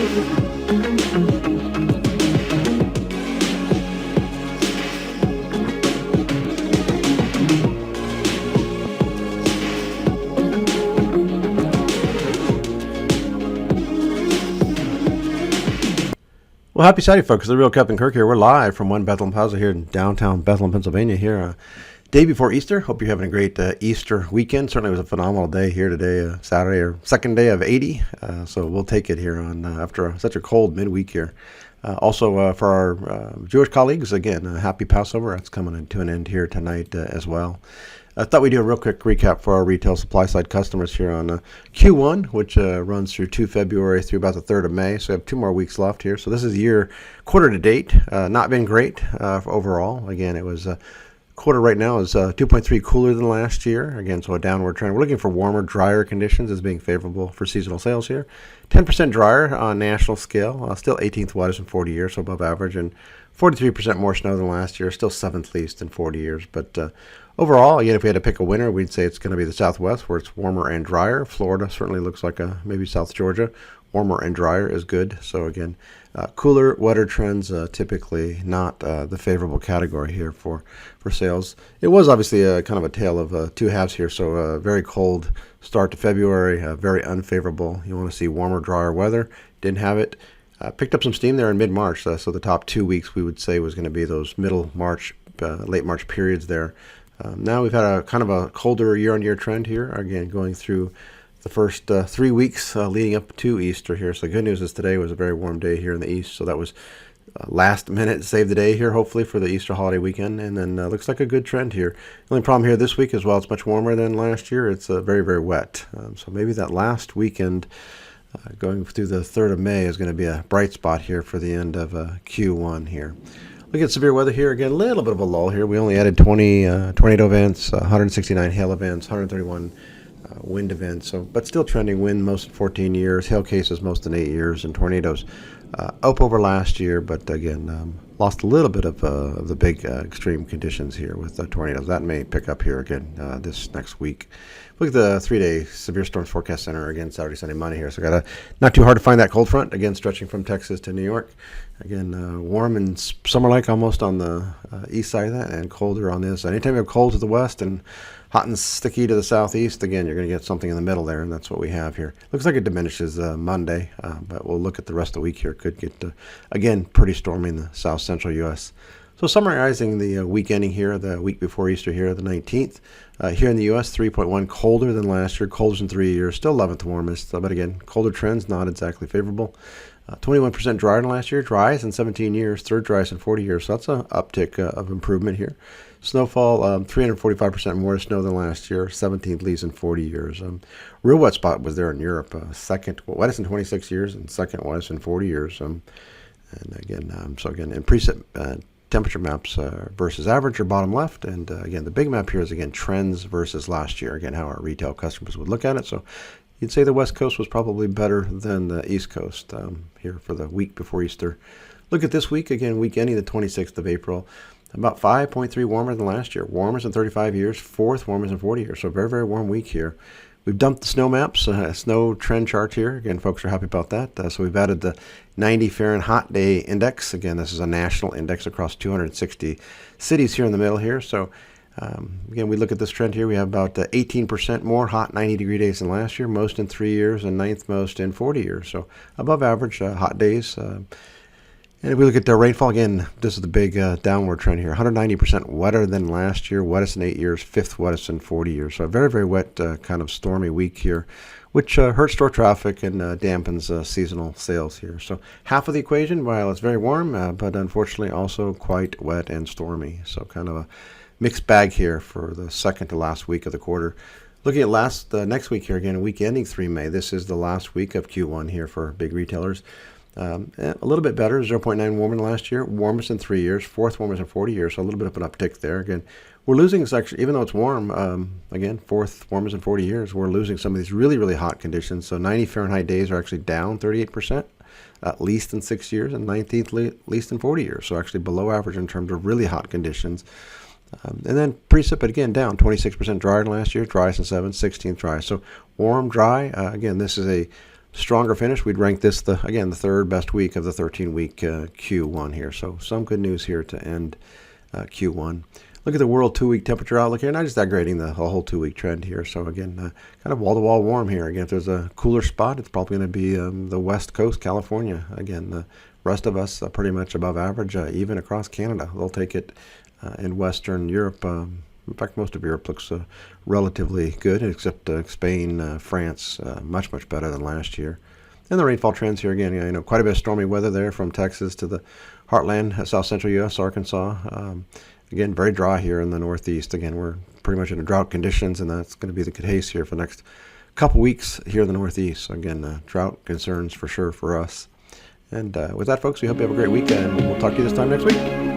Well, happy Saturday, folks. The real Captain Kirk here. We're live from One Bethlehem Plaza here in downtown Bethlehem, Pennsylvania here. Day before Easter. Hope you're having a great Easter weekend. Certainly was a phenomenal day here today, Saturday, or second day of 80. So we'll take it here on after such a cold midweek here. Also, for our Jewish colleagues, again, happy Passover. That's coming to an end here tonight as well. I thought we'd do a real quick recap for our retail supply side customers here on Q1, which runs through 2 February through about the 3rd of May. So we have 2 more weeks left here. So this is year quarter to date. Not been great overall. Again, it was quarter right now is 2.3 cooler than last year. Again, so a downward trend. We're looking for warmer, drier conditions as being favorable for seasonal sales here. 10% drier on national scale. Still 18th wettest in 40 years, so above average. And 43% more snow than last year. Still 7th least in 40 years. But overall, again, if we had to pick a winner, we'd say it's going to be the Southwest, where it's warmer and drier. Florida certainly looks like maybe South Georgia. Warmer and drier is good. So again, cooler, wetter trends, typically not the favorable category here for sales. It was obviously kind of a tale of 2 halves here. So very cold start to February, very unfavorable. You want to see warmer, drier weather. Didn't have it. Picked up some steam there in mid-March. So the top 2 weeks we would say was going to be those middle March, late March periods there. Now we've had a kind of a colder year-on-year trend here, again, going through the first 3 weeks leading up to Easter here. So the good news is today was a very warm day here in the east, so that was last minute save the day here, hopefully, for the Easter holiday weekend, and then looks like a good trend here. The only problem here this week is, while it's much warmer than last year, it's very, very wet. So maybe that last weekend going through the 3rd of May is going to be a bright spot here for the end of Q1 here. Look at severe weather here. Again, a little bit of a lull here. We only added 20 tornado events, 169 hail events, 131 wind events. But still trending. Wind most in 14 years, hail cases most in 8 years, and tornadoes up over last year. But again, lost a little bit of the big extreme conditions here with tornadoes. That may pick up here again this next week. Look at the 3-day severe storms forecast center again, Saturday, Sunday, Monday here. So not too hard to find that cold front, again, stretching from Texas to New York. Again, warm and summer-like almost on the east side of that, and colder on this. Anytime you have cold to the west and hot and sticky to the southeast, again, you're going to get something in the middle there, and that's what we have here. Looks like it diminishes Monday, but we'll look at the rest of the week here. Could get, again, pretty stormy in the south central U.S. So summarizing the week ending here, the week before Easter here, the 19th. Here in the U.S., 3.1 colder than last year, coldest in 3 years, still 11th warmest, but again, colder trends, not exactly favorable. 21% drier than last year, driest in 17 years, 3rd driest in 40 years, so that's an uptick of improvement here. Snowfall, 345% more snow than last year, 17th least in 40 years. Real wet spot was there in Europe, 2nd wettest in 26 years and 2nd wettest in 40 years. And again, in precip temperature maps versus average or bottom left, and again, the big map here is again trends versus last year. Again, how our retail customers would look at it. So you'd say the West Coast was probably better than the East Coast here for the week before Easter. Look at this week, again, week ending the 26th of April. About 5.3 warmer than last year. Warmest in 35 years, 4th warmest in 40 years. So very, very warm week here. We've dumped the snow maps, snow trend chart here. Again, folks are happy about that. So we've added the 90 Fahrenheit day index. Again, this is a national index across 260 cities here in the middle here. So again, we look at this trend here. We have about 18% more hot 90-degree days than last year, most in 3 years, and 9th most in 40 years. So above average hot days. And if we look at the rainfall, again, this is the big downward trend here. 190% wetter than last year, wettest in 8 years, 5th wettest in 40 years. So a very, very wet, kind of stormy week here, which hurts store traffic and dampens seasonal sales here. So half of the equation, while it's very warm, but unfortunately also quite wet and stormy. So kind of a mixed bag here for the second to last week of the quarter. Looking at next week here, again, week ending 3 May. This is the last week of Q1 here for big retailers. A little bit better, 0.9 warmer than last year, warmest in 3 years, 4th warmest in 40 years, so a little bit of an uptick there. Again, we're losing, actually, even though it's warm, again, 4th warmest in 40 years, we're losing some of these really, really hot conditions. So 90 Fahrenheit days are actually down 38%, least in 6 years, and 19th least in 40 years, so actually below average in terms of really hot conditions. And then precip, again, down 26% drier than last year, driest in 7, 16th dry. So warm, dry, again, this is a stronger finish. We'd rank this, the third best week of the 13-week Q1 here. So some good news here to end Q1. Look at the world 2-week temperature outlook here. Not just that grading the whole 2-week trend here. So again, kind of wall-to-wall warm here. Again, if there's a cooler spot, it's probably going to be the West Coast, California. Again, the rest of us pretty much above average, even across Canada. They'll take it in Western Europe. In fact, most of Europe looks relatively good, except Spain, France, much better than last year. And the rainfall trends here again, quite a bit of stormy weather there from Texas to the heartland, south central U.S., Arkansas. Again, very dry here in the Northeast. Again, we're pretty much in drought conditions, and that's going to be the case here for the next couple weeks here in the Northeast. So again, drought concerns for sure for us. And with that, folks, we hope you have a great weekend. We'll talk to you this time next week.